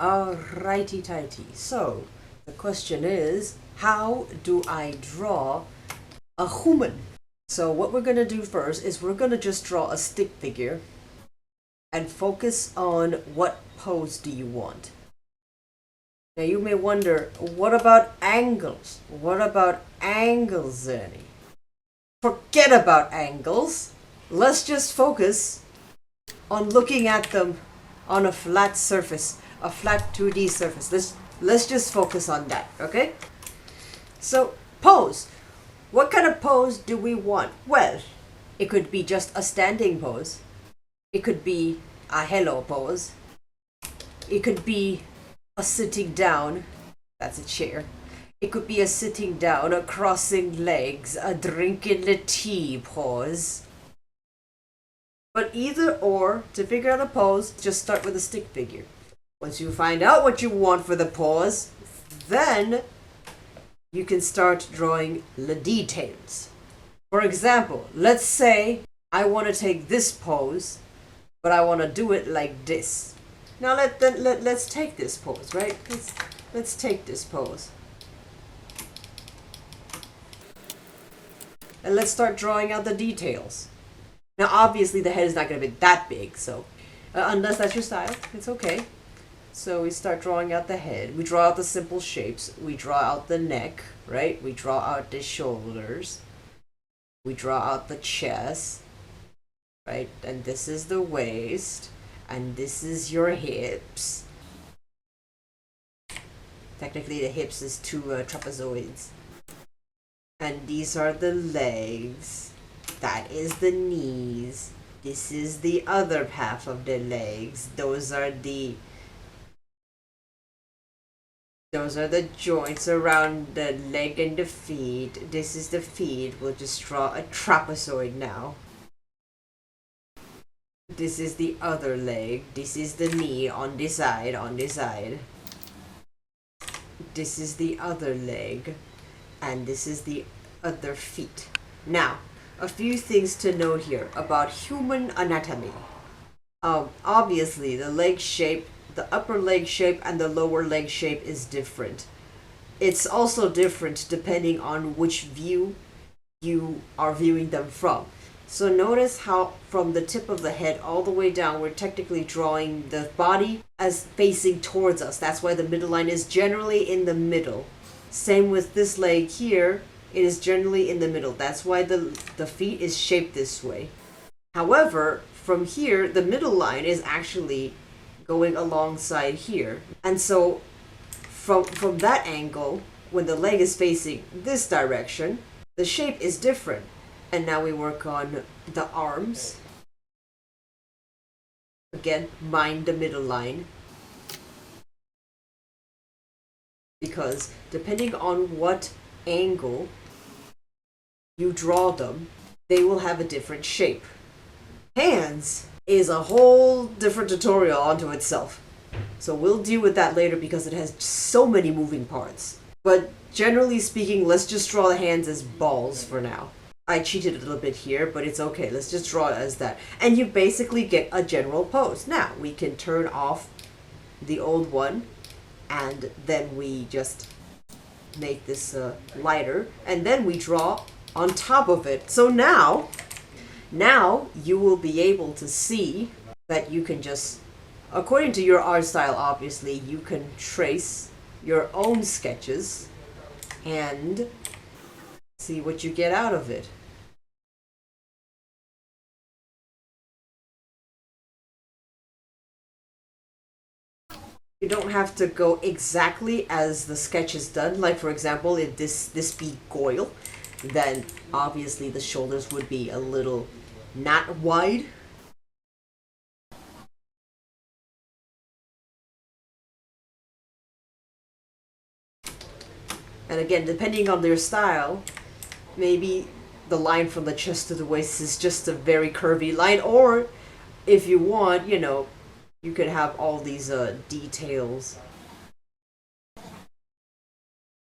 Alrighty tighty. So the question is, how do I draw a human? So what we're gonna do first is we're gonna just draw a stick figure and focus on what pose do you want. Now you may wonder, what about angles? What about angles, Zennore? Forget about angles. Let's just focus on looking at them on a flat surface, a flat 2D surface. Let's just focus on that, okay? So, pose. What kind of pose do we want? Well, it could be just a standing pose. It could be a hello pose. It could be a sitting down. That's a chair. It could be a sitting down, a crossing legs, a drinking the tea pose. But either or, to figure out a pose, just start with a stick figure. Once you find out what you want for the pose, then you can start drawing the details. For example, let's say I want to take this pose, but I want to do it like this. Now let's take this pose, right? Let's take this pose. And let's start drawing out the details. Now obviously the head is not going to be that big, so unless that's your style, it's okay. So we start drawing out the head. We draw out the simple shapes. We draw out the neck, right? We draw out the shoulders. We draw out the chest, right? And this is the waist. And this is your hips. Technically the hips is two trapezoids. And these are the legs. That is the knees. This is the other half of the legs. Those are the joints around the leg and the feet. This is the feet. We'll just draw a trapezoid now. This is the other leg. This is the knee on this side, on this side. This is the other leg. And this is the other feet. Now, a few things to note here about human anatomy. Obviously, the leg shape, the upper leg shape and the lower leg shape is different. It's also different depending on which view you are viewing them from. So notice how from the tip of the head all the way down, we're technically drawing the body as facing towards us. That's why the middle line is generally in the middle. Same with this leg here, it is generally in the middle. That's why the feet is shaped this way. However, from here, the middle line is actually going alongside here. And so from that angle, when the leg is facing this direction, the shape is different. And now we work on the arms. Again, mind the middle line. Because depending on what angle you draw them, they will have a different shape. Hands is a whole different tutorial onto itself. So we'll deal with that later because it has so many moving parts. But generally speaking, let's just draw the hands as balls for now. I cheated a little bit here, but it's okay. Let's just draw it as that. And you basically get a general pose. Now, we can turn off the old one, and then we just make this lighter, and then we draw on top of it. So now you will be able to see that you can just, according to your art style, obviously, you can trace your own sketches and see what you get out of it. You don't have to go exactly as the sketch is done. Like for example, if this be Goyle, then obviously the shoulders would be a little not wide. And again, depending on their style, maybe the line from the chest to the waist is just a very curvy line, or if you want, you know, you could have all these details,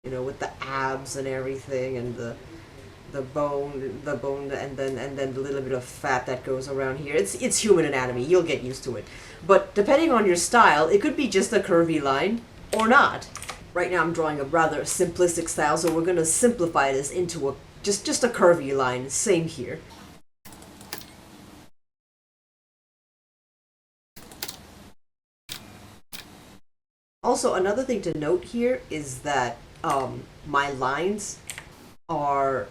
you know, with the abs and everything, and the the bone, and then the little bit of fat that goes around here. It's human anatomy. You'll get used to it. But depending on your style, it could be just a curvy line or not. Right now I'm drawing a rather simplistic style, so we're gonna simplify this into a just a curvy line. Same here. Also, another thing to note here is that my lines are,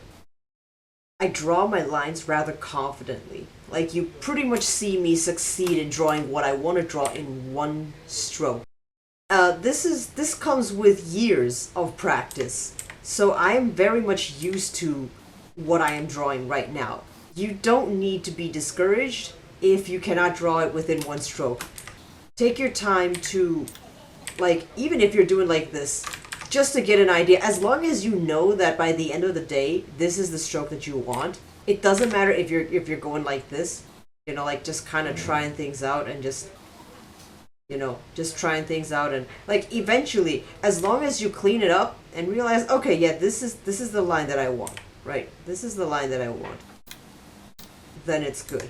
I draw my lines rather confidently. Like, you pretty much see me succeed in drawing what I want to draw in one stroke. This comes with years of practice, so I am very much used to what I am drawing right now. You don't need to be discouraged if you cannot draw it within one stroke. Take your time to, like, even if you're doing like this, just to get an idea, as long as you know that by the end of the day, this is the stroke that you want. It doesn't matter if you're going like this, you know, like just kind of trying things out and just, you know, just trying things out, and like eventually, as long as you clean it up and realize, okay, yeah, this is the line that I want, right? This is the line that I want. Then it's good.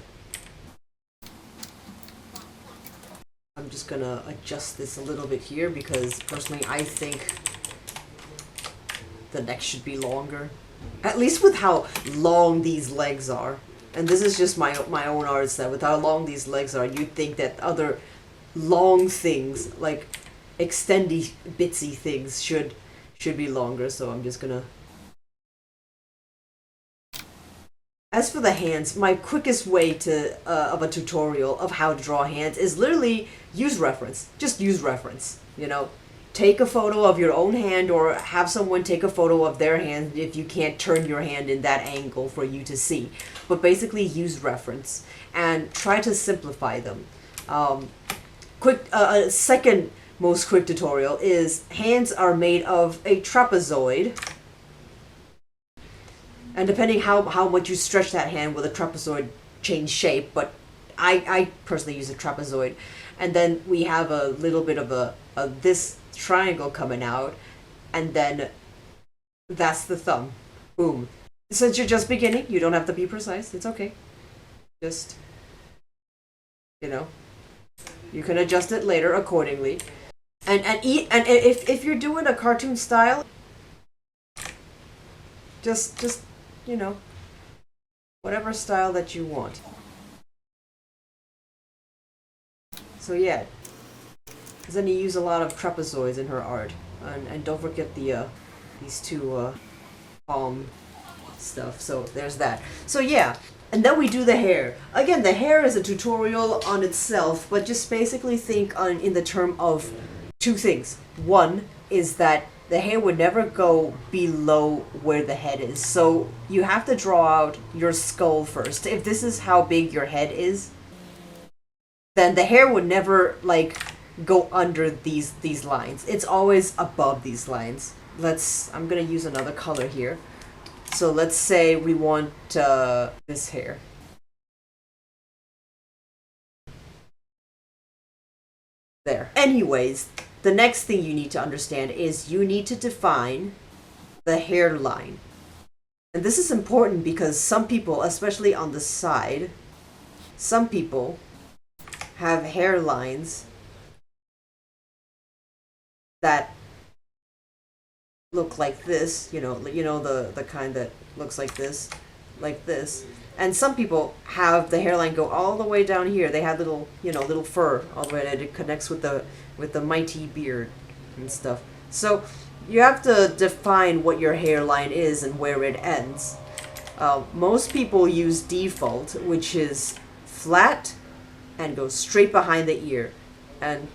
I'm just gonna adjust this a little bit here because personally I think the neck should be longer. At least with how long these legs are. And this is just my own art set. With how long these legs are, you'd think that other long things, like extendy bitsy things, should be longer, so I'm just gonna. As for the hands, my quickest way to of a tutorial of how to draw hands is literally use reference. Just use reference, you know. Take a photo of your own hand or have someone take a photo of their hand if you can't turn your hand in that angle for you to see. But basically use reference and try to simplify them. Second most quick tutorial is hands are made of a trapezoid. And depending how much you stretch that hand, will the trapezoid change shape, but I personally use a trapezoid. And then we have a little bit of this triangle coming out, and then that's the thumb. Boom. Since you're just beginning, you don't have to be precise. It's okay. Just, you know, you can adjust it later accordingly. And if you're doing a cartoon style, just you know, whatever style that you want. So yeah, Zenny used a lot of trapezoids in her art, and don't forget the these two palm stuff. So there's that. So yeah, and then we do the hair. Again, the hair is a tutorial on itself, but just basically think in the term of two things. One is that the hair would never go below where the head is. So you have to draw out your skull first. If this is how big your head is, then the hair would never like go under these lines. It's always above these lines. I'm gonna use another color here. So let's say we want this hair. There. Anyways, the next thing you need to understand is you need to define the hairline. And this is important because some people, especially on the side, some people have hairlines that look like this, you know the kind that looks like this. And some people have the hairline go all the way down here. They have little, little fur all the way that it connects with the mighty beard and stuff. So you have to define what your hairline is and where it ends. Most people use default, which is flat and goes straight behind the ear, and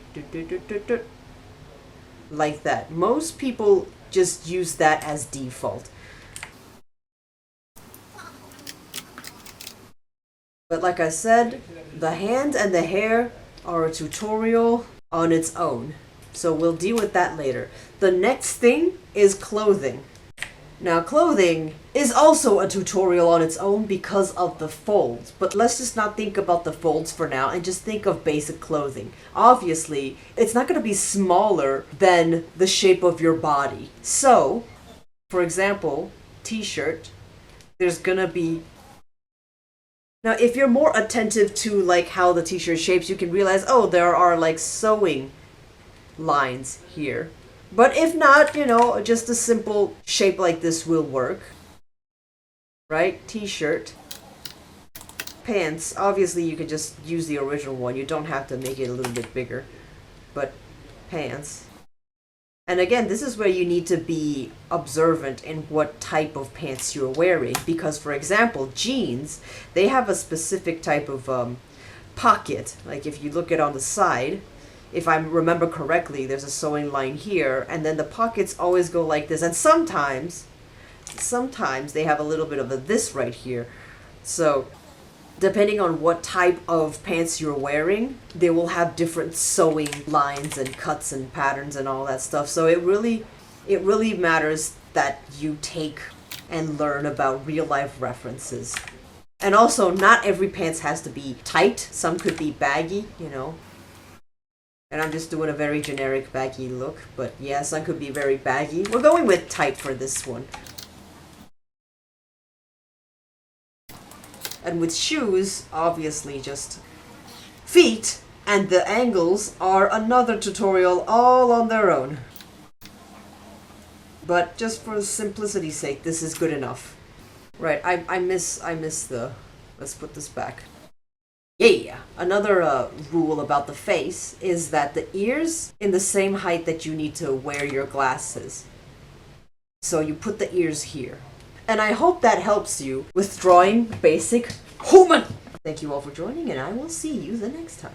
like that. Most people just use that as default. But like I said, the hand and the hair are a tutorial on its own. So we'll deal with that later. The next thing is clothing. Now clothing is also a tutorial on its own because of the folds. But let's just not think about the folds for now and just think of basic clothing. Obviously, it's not going to be smaller than the shape of your body. So, for example, t-shirt, there's gonna be... Now, if you're more attentive to like how the t-shirt shapes, you can realize, oh, there are like sewing lines here. But if not, you know, just a simple shape like this will work. Right? T-shirt. Pants. Obviously, you could just use the original one. You don't have to make it a little bit bigger. But pants. And again, this is where you need to be observant in what type of pants you're wearing. Because, for example, jeans, they have a specific type of pocket. Like if you look at on the side, if I remember correctly, there's a sewing line here, and then the pockets always go like this. And sometimes they have a little bit of a this right here. So depending on what type of pants you're wearing, they will have different sewing lines and cuts and patterns and all that stuff. So it really matters that you take and learn about real life references. And also, not every pants has to be tight. Some could be baggy, you know. And I'm just doing a very generic baggy look, but yeah, some could be very baggy. We're going with tight for this one. And with shoes, obviously just feet, and the angles are another tutorial all on their own. But just for simplicity's sake, this is good enough. Right, I miss the... Let's put this back. Yeah! Another rule about the face is that the ears in the same height that you need to wear your glasses. So you put the ears here. And I hope that helps you with drawing basic HOOMAN! Thank you all for joining, and I will see you the next time.